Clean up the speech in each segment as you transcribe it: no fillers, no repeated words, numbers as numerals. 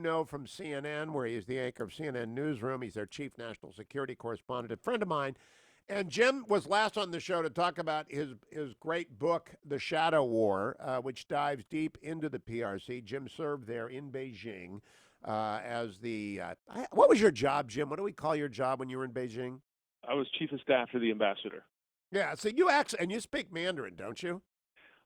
Know from CNN, where he's the anchor of CNN Newsroom. He's their chief national security correspondent, a friend of mine. And Jim was last on the show to talk about his great book, The Shadow War, which dives deep into the PRC. Jim served there in Beijing as the. What was your job, Jim? What do we call your job when you were in Beijing? I was chief of staff to the ambassador. Yeah, so you actually, and you speak Mandarin, don't you?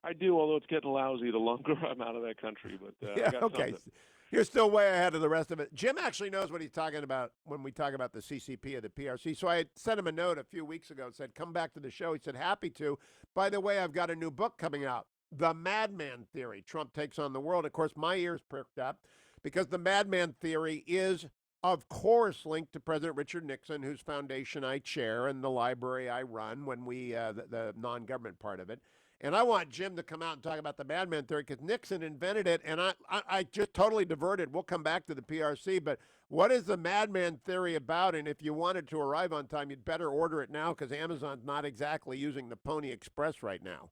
I do, although it's getting lousy the longer I'm out of that country, but I Yeah, got okay. something. You're still way ahead of the rest of it. Jim actually knows what he's talking about when we talk about the CCP or the PRC. So I sent him a note a few weeks ago and said, come back to the show. He said, happy to. By the way, I've got a new book coming out, The Madman Theory. Trump Takes on the World. Of course, my ears perked up because the Madman Theory is, of course, linked to President Richard Nixon, whose foundation I chair and the library I run when the non-government part of it. And I want Jim to come out and talk about the Madman Theory because Nixon invented it, and I just totally diverted. We'll come back to the PRC, but what is the Madman Theory about? And if you wanted to arrive on time, you'd better order it now because Amazon's not exactly using the Pony Express right now.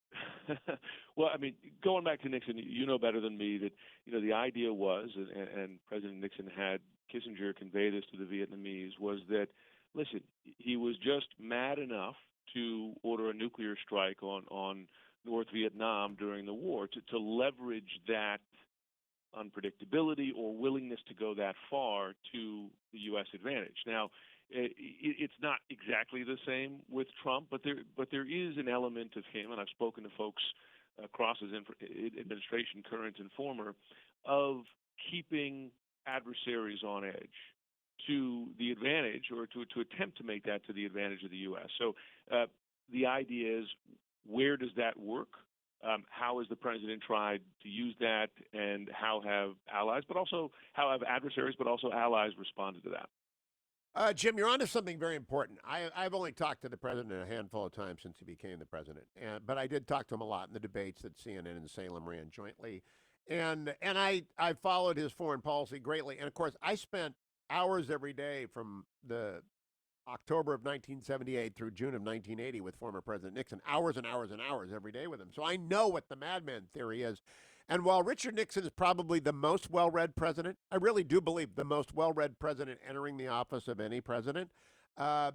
Well, I mean, going back to Nixon, you know better than me that the idea was, and President Nixon had Kissinger convey this to the Vietnamese, was that listen, he was just mad enough to order a nuclear strike on North Vietnam during the war to leverage that unpredictability or willingness to go that far to the U.S. advantage. Now, it's not exactly the same with Trump, but there is an element of him, and I've spoken to folks across his administration, current and former, of keeping adversaries on edge to the advantage or to attempt to make that to the advantage of the U.S. So the idea is, where does that work? How has the president tried to use that, and how have allies, but also how have adversaries, but also allies responded to that? Jim, you're onto something very important. I've only talked to the president a handful of times since he became the president, but I did talk to him a lot in the debates that CNN and Salem ran jointly, and I followed his foreign policy greatly. And of course, I spent hours every day from the October of 1978 through June of 1980 with former President Nixon, hours and hours and hours every day with him. So I know what the Madman Theory is. And while Richard Nixon is probably the most well-read president, I really do believe the most well-read president entering the office of any president, uh,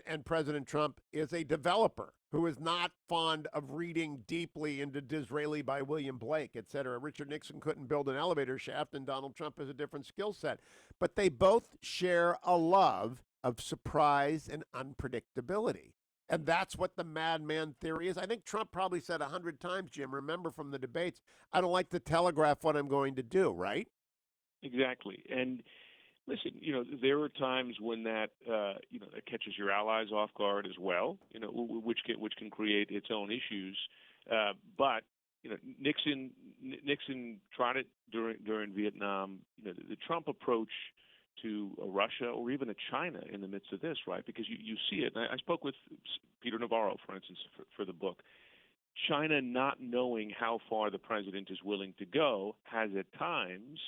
and President Trump is a developer who is not fond of reading deeply into Disraeli by William Blake, et cetera. Richard Nixon couldn't build an elevator shaft, and Donald Trump has a different skill set. But they both share a love of surprise and unpredictability. And that's what the Madman Theory is. I think Trump probably said 100 times, Jim, remember from the debates, I don't like to telegraph what I'm going to do, right? Exactly. And listen, there are times when that that catches your allies off guard as well. Which can create its own issues. But Nixon tried it during Vietnam. The Trump approach to a Russia or even a China in the midst of this, right? Because you see it. And I spoke with Peter Navarro, for instance, for the book. China, not knowing how far the president is willing to go, has at times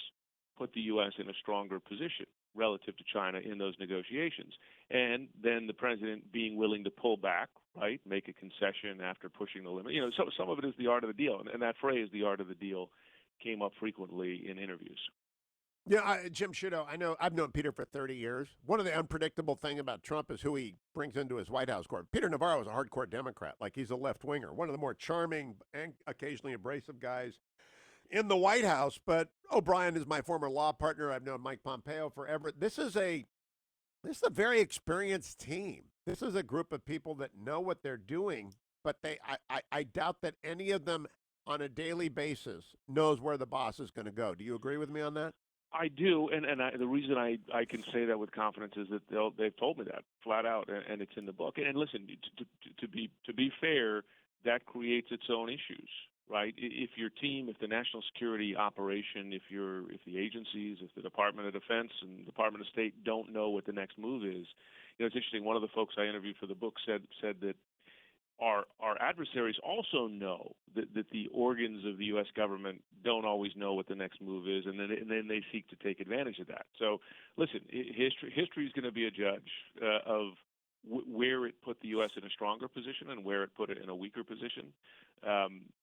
put the U.S. in a stronger position relative to China in those negotiations. And then the president being willing to pull back, right, make a concession after pushing the limit. So some of it is the art of the deal. And that phrase, the art of the deal, came up frequently in interviews. Yeah, Jim Sciutto, I know I've known Peter for 30 years. One of the unpredictable thing about Trump is who he brings into his White House court. Peter Navarro is a hardcore Democrat, like he's a left winger, one of the more charming and occasionally abrasive guys in the White House. But O'Brien is my former law partner. I've known Mike Pompeo forever. This is a very experienced team. This is a group of people that know what they're doing, but I doubt that any of them on a daily basis knows where the boss is going to go. Do you agree with me on that? I do, and the reason I can say that with confidence is that they've told me that flat out, and it's in the book. And listen, to be fair, that creates its own issues, right? If your team, if the national security operation, if the agencies, if the Department of Defense and Department of State don't know what the next move is, it's interesting. One of the folks I interviewed for the book said that our adversaries also know that the organs of the U.S. government don't always know what the next move is, and then they seek to take advantage of that. So, listen, history is going to be a judge of where it put the U.S. in a stronger position and where it put it in a weaker position.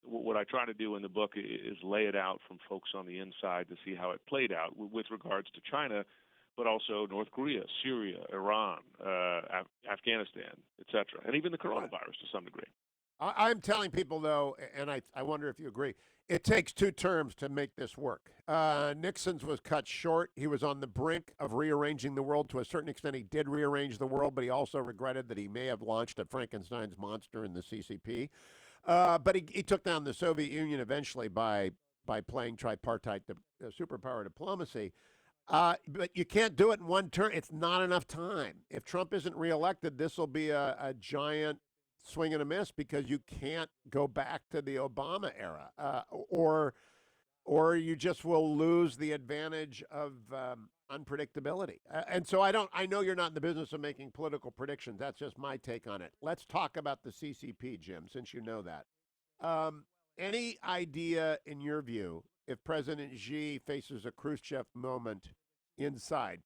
What I try to do in the book is lay it out from folks on the inside to see how it played out with regards to China, but also North Korea, Syria, Iran, Afghanistan, etc., and even the coronavirus to some degree. I'm telling people, though, and I wonder if you agree, it takes two terms to make this work. Nixon's was cut short. He was on the brink of rearranging the world. To a certain extent, he did rearrange the world, but he also regretted that he may have launched a Frankenstein's monster in the CCP. But he took down the Soviet Union eventually by playing tripartite superpower diplomacy. But you can't do it in one term. It's not enough time. If Trump isn't reelected, this will be a giant swing and a miss because you can't go back to the Obama era, or you just will lose the advantage of unpredictability. And so I know you're not in the business of making political predictions. That's just my take on it. Let's talk about the CCP, Jim, since you know that. Any idea, in your view, if President Xi faces a Khrushchev moment inside?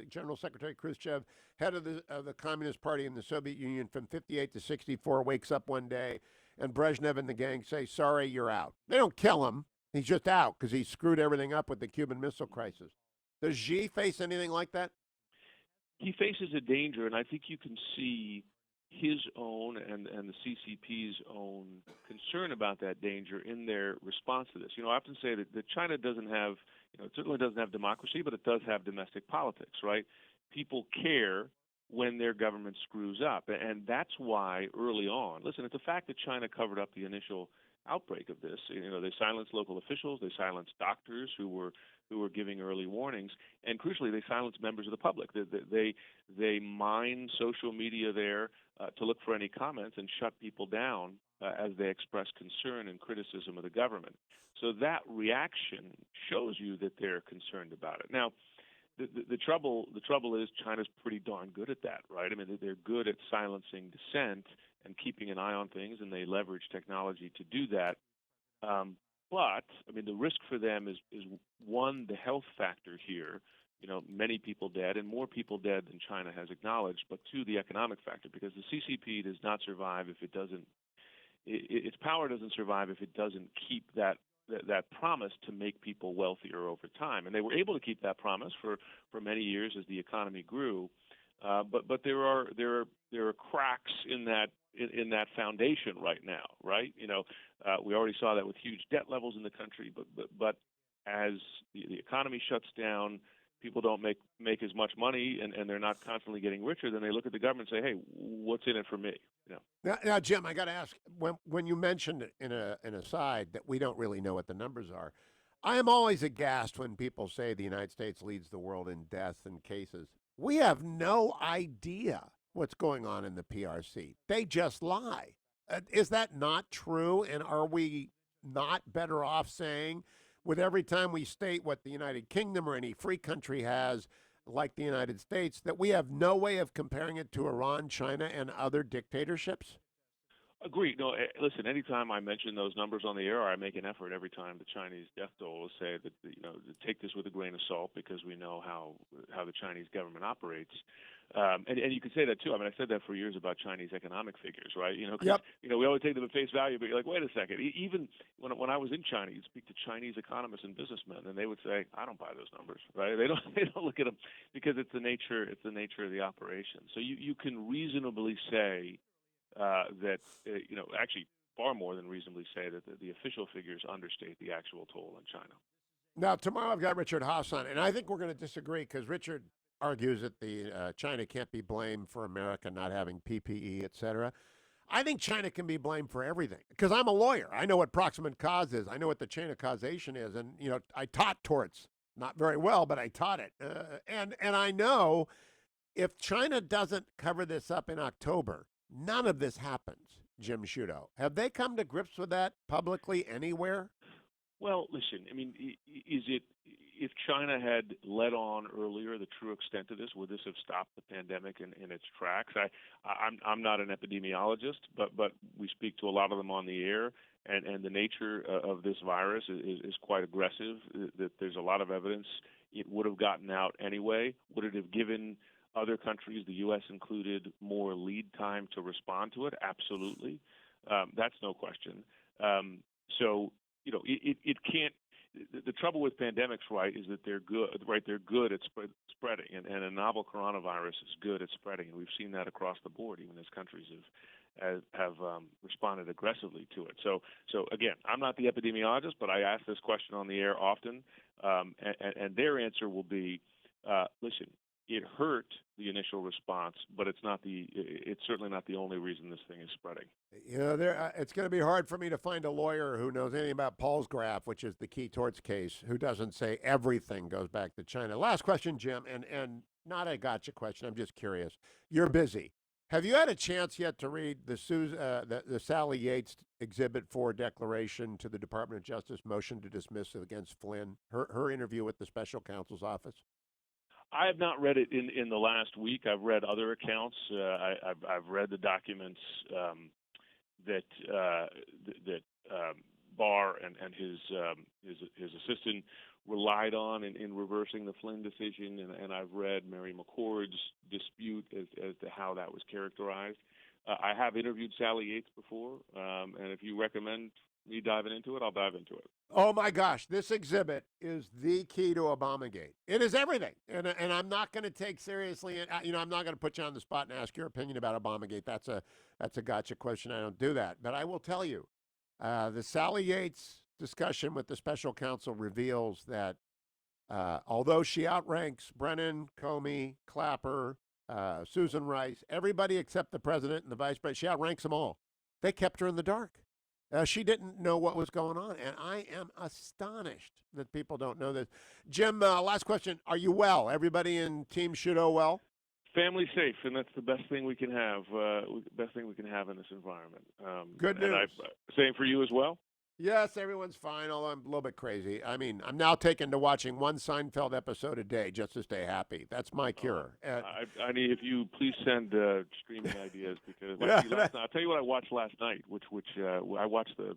General Secretary Khrushchev, head of the Communist Party in the Soviet Union from 58 to 64, wakes up one day, and Brezhnev and the gang say, sorry, you're out. They don't kill him. He's just out because he screwed everything up with the Cuban Missile Crisis. Does Xi face anything like that? He faces a danger, and I think you can see his own and the CCP's own concern about that danger in their response to this. I often say that China doesn't have, it certainly doesn't have democracy, but it does have domestic politics, right? People care when their government screws up, and that's why early on, listen, it's a fact that China covered up the initial outbreak of this. They silenced local officials, they silenced doctors who were giving early warnings, and crucially, they silenced members of the public. They mine social media there to look for any comments and shut people down as they express concern and criticism of the government. So that reaction shows you that they're concerned about it. Now, the trouble is China's pretty darn good at that, right? I mean, they're good at silencing dissent and keeping an eye on things, and they leverage technology to do that. But I mean, the risk for them is one, the health factor here. Many people dead, and more people dead than China has acknowledged. But two, the economic factor, because the CCP does not survive if it doesn't. Its power doesn't survive if it doesn't keep that promise to make people wealthier over time. And they were able to keep that promise for many years as the economy grew. But there are cracks in that foundation right now, right? We already saw that with huge debt levels in the country. But as the economy shuts down, people don't make as much money, and they're not constantly getting richer. Then they look at the government and say, "Hey, what's in it for me?" Now, Jim, I got to ask, when you mentioned in an aside that we don't really know what the numbers are, I am always aghast when people say the United States leads the world in deaths and cases. We have no idea what's going on in the PRC. They just lie. Is that not true? And are we not better off saying, with every time we state what the United Kingdom or any free country has, like the United States, that we have no way of comparing it to Iran, China, and other dictatorships? Agreed. No, listen, anytime I mention those numbers on the air, I make an effort every time the Chinese death toll to say that, to take this with a grain of salt because we know how the Chinese government operates. And you can say that too. I mean, I said that for years about Chinese economic figures, right? Yep. We always take them at face value, but you're like, wait a second. Even when I was in China, you'd speak to Chinese economists and businessmen, and they would say, I don't buy those numbers, right? They don't look at them because it's the nature of the operation. So you can reasonably say that actually far more than reasonably say that the official figures understate the actual toll in China. Now, tomorrow I've got Richard Haas on, and I think we're going to disagree because Richard argues that China can't be blamed for America not having PPE, et cetera. I think China can be blamed for everything because I'm a lawyer. I know what proximate cause is. I know what the chain of causation is, and I taught torts, not very well, but I taught it, and I know if China doesn't cover this up in October, none of this happens, Jim Sciutto. Have they come to grips with that publicly anywhere? Well, listen, I mean, if China had led on earlier, the true extent of this, would this have stopped the pandemic in its tracks? I'm not an epidemiologist, but we speak to a lot of them on the air, and the nature of this virus is quite aggressive, that there's a lot of evidence it would have gotten out anyway. Would it have given other countries, the U.S. included, more lead time to respond to it? Absolutely. That's no question. So, it can't. The trouble with pandemics, right, is that they're good, right? They're good at spreading, and a novel coronavirus is good at spreading, and we've seen that across the board, even as countries have responded aggressively to it. So again, I'm not the epidemiologist, but I ask this question on the air often, and their answer will be, listen, it hurt the initial response, but it's certainly not the only reason this thing is spreading. It's going to be hard for me to find a lawyer who knows anything about Paul's graph, which is the key torts case, who doesn't say everything goes back to China. Last question, Jim, and not a gotcha question. I'm just curious. You're busy. Have you had a chance yet to read the Sally Yates Exhibit 4 declaration to the Department of Justice motion to dismiss against Flynn, her interview with the special counsel's office? I have not read it in the last week. I've read other accounts. I've read the documents that Barr and his assistant relied on in reversing the Flynn decision, and I've read Mary McCord's dispute as to how that was characterized. I have interviewed Sally Yates before, and if you recommend me diving into it, I'll dive into it. Oh my gosh, this exhibit is the key to Obamagate. It is everything, and I'm not going to take seriously. I'm not going to put you on the spot and ask your opinion about Obamagate. That's a gotcha question. I don't do that, but I will tell you, the Sally Yates discussion with the special counsel reveals that although she outranks Brennan, Comey, Clapper, Susan Rice, everybody except the president and the vice president, she outranks them all. They kept her in the dark. She didn't know what was going on, and I am astonished that people don't know this. Jim, last question. Are you well? Everybody in Team Sciutto well? Family safe, and that's the best thing we can have. Best thing we can have in this environment. Good news. And same for you as well. Yes, everyone's fine, although I'm a little bit crazy. I mean, I'm now taken to watching one Seinfeld episode a day just to stay happy. That's my cure. I need, if you please send streaming ideas, because last night, I'll tell you what I watched last night, which I watched the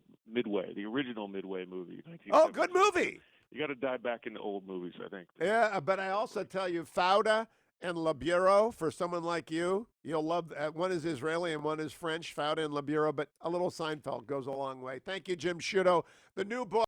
original Midway movie. Oh, good movie. You got to dive back into old movies, I think. Yeah, but I also tell you, Fauda and Le Bureau, for someone like you, you'll love. One is Israeli and one is French, Fauda and Le Bureau, but a little Seinfeld goes a long way. Thank you, Jim Sciutto. The new book.